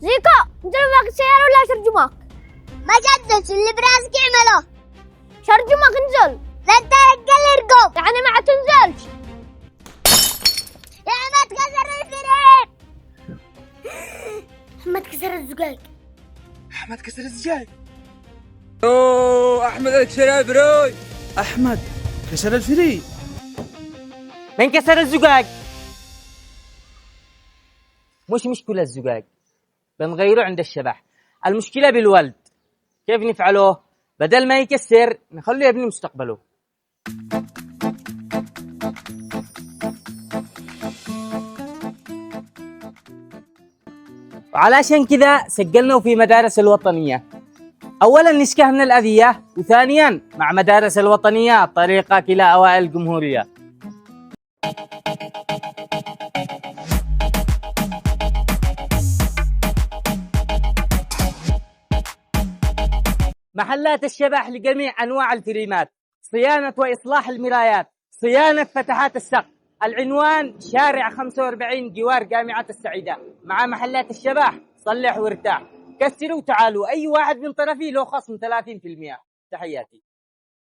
زيكو، انت معك السيارة ولا شرجمك؟ ما جدش اللي براسك اعمله. شرجمك انزل. لا انت رجال ارقم. يعني ما تنزلش. يا ما تكسر الفريق. احمد كسر الزجاج. احمد كسر الزجاج. اوه احمد كسر البروي. أحمد كسر الفري. من كسر الزجاج؟ مش مشكلة الزجاج، بنغيره عند الشبح. المشكلة بالولد. كيف نفعله؟ بدل ما يكسر نخليه يبني مستقبله. وعلشان كذا سجلنا في مدارس الوطنية. أولا نشكه من الأذية، وثانيا مع مدارس الوطنية طريقك إلى أوائل الجمهورية. محلات الشبح لجميع أنواع الفريمات، صيانة وإصلاح المرايات، صيانة فتحات السقف. العنوان شارع 45 جوار جامعة السعيدة. مع محلات الشبح صلح وارتاح. كسروا وتعالوا، أي واحد من طرفي له خصم 30%. تحياتي.